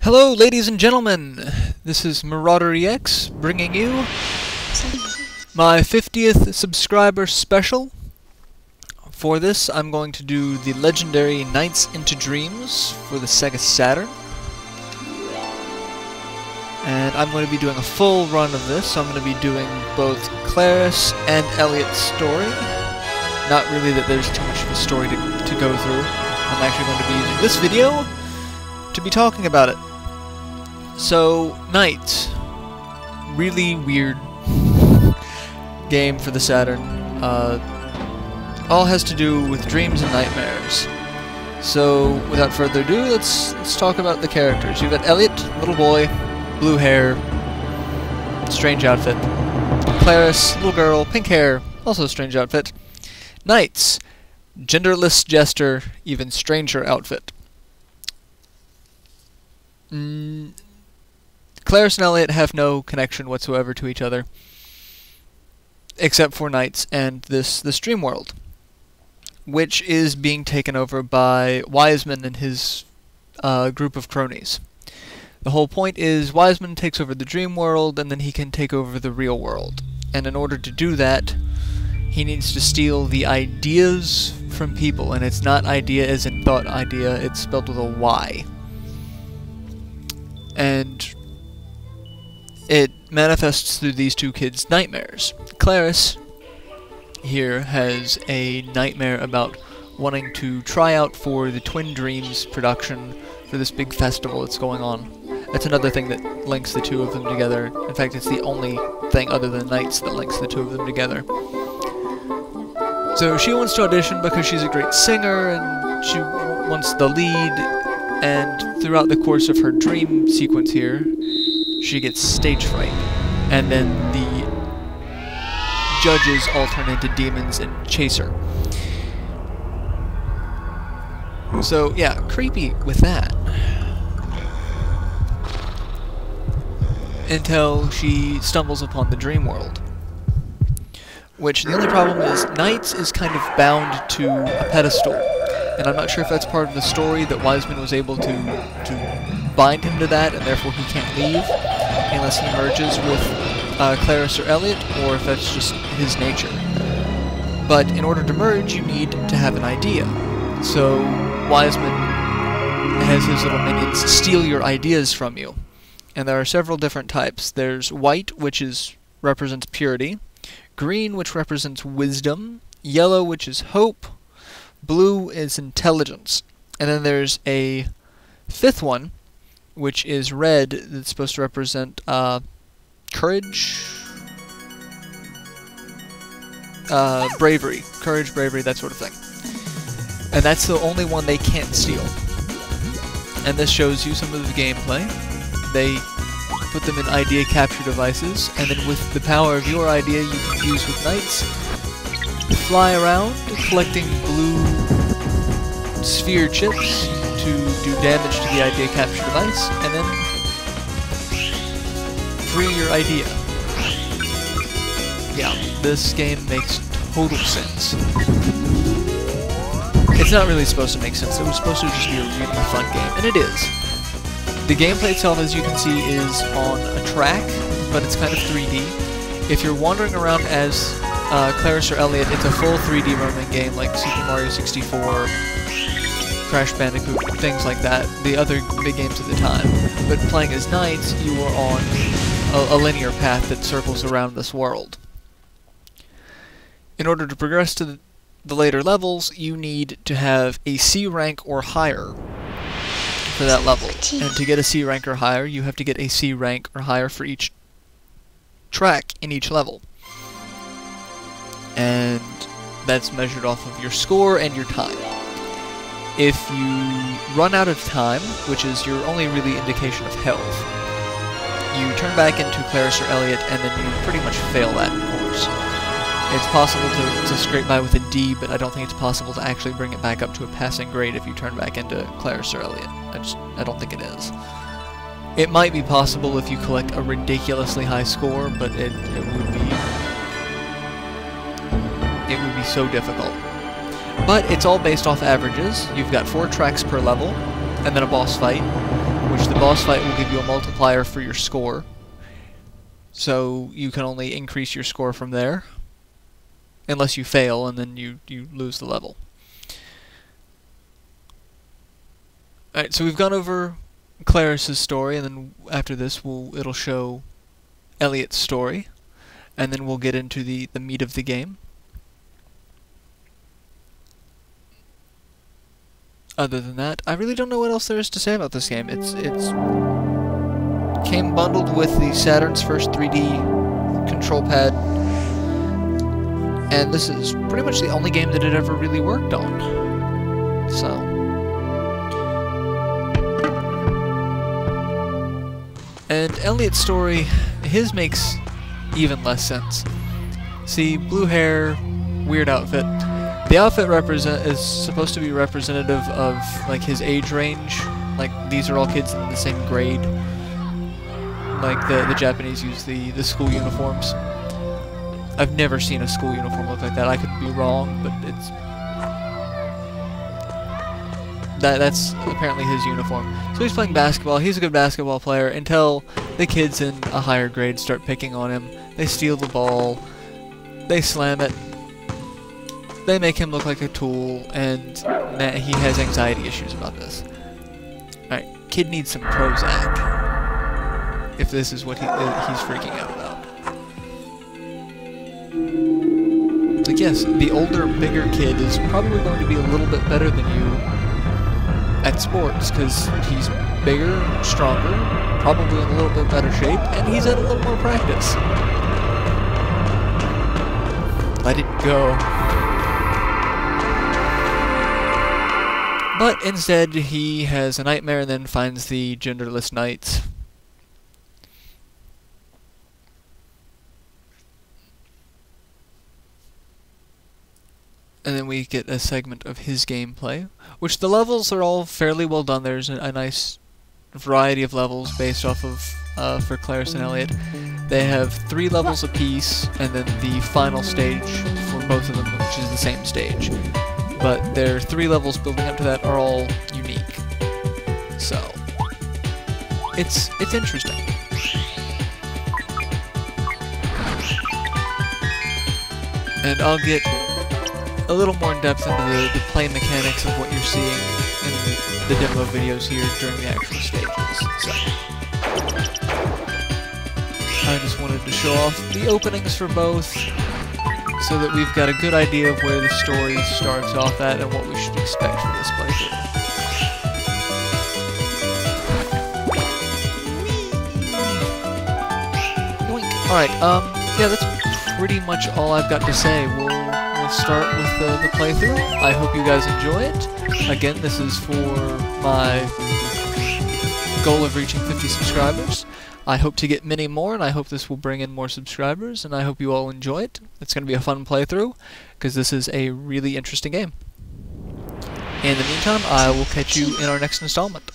Hello, ladies and gentlemen. This is MarauderEX bringing you my 50th subscriber special. For this, I'm going to do the legendary Nights into Dreams for the Sega Saturn. And I'm going to be doing a full run of this, so I'm going to be doing both Claris and Elliot's story. Not really that there's too much of a story to go through. I'm actually going to be using this video to be talking about it. So, Nights. Really weird game for the Saturn. All has to do with dreams and nightmares. So, without further ado, let's talk about the characters. You've got Elliot, little boy, blue hair, strange outfit. Claris, little girl, pink hair, also strange outfit. Nights, genderless jester, even stranger outfit. Claris and Elliot have no connection whatsoever to each other, except for Nights and this dream world, which is being taken over by Wiseman and his group of cronies. The whole point is Wiseman takes over the dream world, and then he can take over the real world. And in order to do that, he needs to steal the ideas from people, and it's not idea as in thought idea, it's spelled with a Y. And it manifests through these two kids' nightmares. Claris here has a nightmare about wanting to try out for the Twin Dreams production for this big festival that's going on. That's another thing that links the two of them together. In fact, it's the only thing other than Nights that links the two of them together. So she wants to audition because she's a great singer and she wants the lead, and throughout the course of her dream sequence here, she gets stage fright, and then the judges all turn into demons and chase her. So yeah, creepy with that. Until she stumbles upon the dream world. Which, the only problem is, Nights is kind of bound to a pedestal. And I'm not sure if that's part of the story, that Wiseman was able to bind him to that, and therefore he can't leave unless he merges with Claris or Elliot, or if that's just his nature. But in order to merge, you need to have an idea. So Wiseman has his little minions steal your ideas from you. And there are several different types. There's white, which represents purity, green, which represents wisdom, yellow, which is hope, blue is intelligence, and then there's a fifth one, which is red, that's supposed to represent courage, bravery, that sort of thing. And that's the only one they can't steal. And this shows you some of the gameplay. They put them in idea capture devices, and then with the power of your idea you can use with Nights, fly around collecting blue sphere chips to do damage to the idea capture device, and then free your idea. Yeah, this game makes total sense. It's not really supposed to make sense, it was supposed to just be a really fun game, and it is. The gameplay itself, as you can see, is on a track, but it's kind of 3D. If you're wandering around as Claris or Elliot, it's a full 3D roaming game like Super Mario 64, Crash Bandicoot, things like that, the other big games at the time. But playing as Nights, you are on a linear path that circles around this world. In order to progress to the later levels, you need to have a C rank or higher for that level. And to get a C rank or higher, you have to get a C rank or higher for each track in each level. And that's measured off of your score and your time. If you run out of time, which is your only really indication of health, you turn back into Claris or Elliot, and then you pretty much fail that course. It's possible to scrape by with a D, but I don't think it's possible to actually bring it back up to a passing grade if you turn back into Claris or Elliot. I don't think it is. It might be possible if you collect a ridiculously high score, but it would be so difficult. But it's all based off averages. You've got 4 tracks per level, and then a boss fight. which the boss fight will give you a multiplier for your score. So you can only increase your score from there, unless you fail, and then you lose the level. Alright, so we've gone over Claris's story, and then after this it'll show Elliot's story, and then we'll get into the meat of the game. Other than that, I really don't know what else there is to say about this game. It's came bundled with the Saturn's first 3D control pad, and this is pretty much the only game that it ever really worked on. So, and Elliot's story, his makes even less sense. See, blue hair, weird outfit. The outfit is supposed to be representative of like his age range. Like these are all kids in the same grade. Like the Japanese use the school uniforms. I've never seen a school uniform look like that. I could be wrong, but that's apparently his uniform. So he's playing basketball. He's a good basketball player until the kids in a higher grade start picking on him. They steal the ball. They slam it. They make him look like a tool, and he has anxiety issues about this. Alright, kid needs some Prozac, if this is what he's freaking out about. Like, yes, the older, bigger kid is probably going to be a little bit better than you at sports, because he's bigger, stronger, probably in a little bit better shape, and he's had a little more practice. Let it go. But instead, he has a nightmare and then finds the genderless knights. And then we get a segment of his gameplay, which the levels are all fairly well done. There's a nice variety of levels based off of, for Claris and Elliot. They have 3 levels apiece, and then the final stage for both of them, which is the same stage. But their 3 levels building up to that are all unique. So, it's interesting. And I'll get a little more in depth into the play mechanics of what you're seeing in the demo videos here during the actual stages. So, I just wanted to show off the openings for both, so that we've got a good idea of where the story starts off at and what we should expect for this playthrough. Alright, yeah, that's pretty much all I've got to say. We'll start with the playthrough. I hope you guys enjoy it. Again, this is for my goal of reaching 50 subscribers. I hope to get many more, and I hope this will bring in more subscribers, and I hope you all enjoy it. It's going to be a fun playthrough, because this is a really interesting game. In the meantime, I will catch you in our next installment.